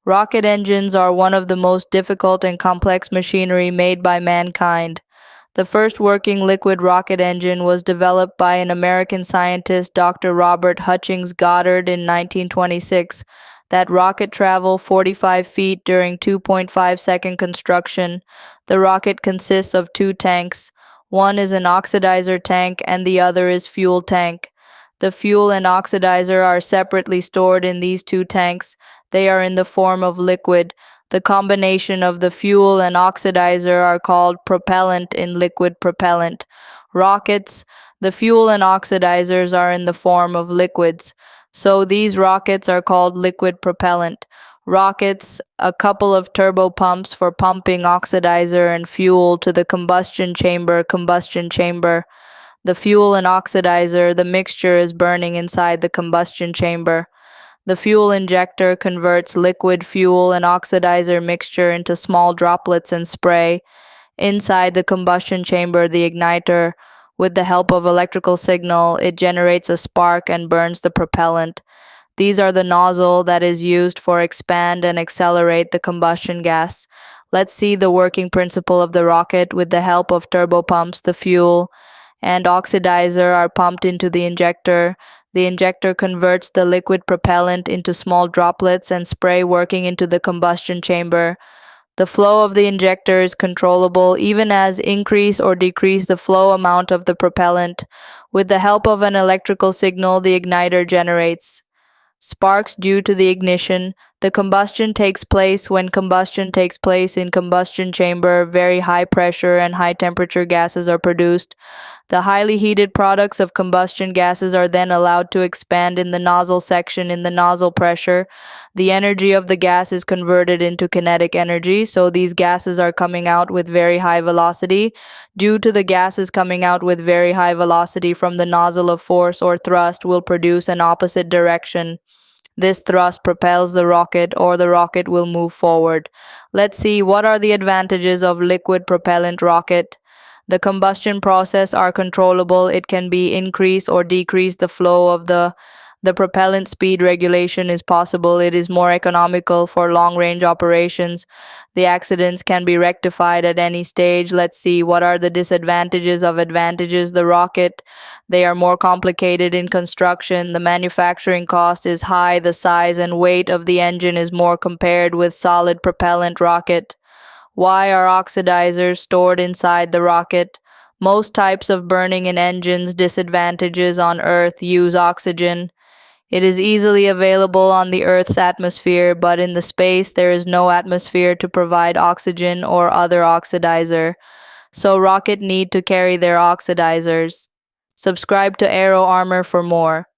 Rocket engines are one of the most difficult and complex machinery made by mankind. The first working liquid rocket engine was developed by an American scientist, Dr. Robert Hutchings Goddard, in 1926. That rocket traveled 45 feet during 2.5-second construction. The rocket consists of two tanks. One is an oxidizer tank and the other is fuel tank. The fuel and oxidizer are separately stored in these two tanks. They are in the form of liquid. The combination of the fuel and oxidizer are called propellant in liquid propellant. Rockets, the fuel and oxidizers are in the form of liquids. So these rockets are called liquid propellant. Rockets, a couple of turbo pumps for pumping oxidizer and fuel to the combustion chamber. The fuel and oxidizer, the mixture is burning inside the combustion chamber. The fuel injector converts liquid fuel and oxidizer mixture into small droplets and spray. Inside the combustion chamber, the igniter, with the help of electrical signal, it generates a spark and burns the propellant. These are the nozzle that is used for expand and accelerate the combustion gas. Let's see the working principle of the rocket. With the help of turbopumps, the fuel and oxidizer are pumped into the injector. The injector converts the liquid propellant into small droplets and spray working into the combustion chamber. The flow of the injector is controllable, even as increase or decrease the flow amount of the propellant. With the help of an electrical signal, the igniter generates sparks due to the ignition. The combustion takes place. When combustion takes place in combustion chamber, very high pressure and high temperature gases are produced. The highly heated products of combustion gases are then allowed to expand in the nozzle section. In the nozzle pressure, the energy of the gas is converted into kinetic energy, so these gases are coming out with very high velocity. Due to the gases coming out with very high velocity from the nozzle, of force or thrust will produce an opposite direction. This thrust propels the rocket, or the rocket will move forward. Let's see what are the advantages of liquid propellant rocket. The combustion process are controllable. It can be increase or decrease the flow of the propellant. Speed regulation is possible. It is more economical for long-range operations. The accidents can be rectified at any stage. Let's see what are the disadvantages of advantages. The rocket, they are more complicated in construction. The manufacturing cost is high. The size and weight of the engine is more compared with solid propellant rocket. Why are oxidizers stored inside the rocket? Most types of burning in engines. Disadvantages on Earth use oxygen. It is easily available on the Earth's atmosphere, but in the space there is no atmosphere to provide oxygen or other oxidizer. So rocket need to carry their oxidizers. Subscribe to Aero Armor for more.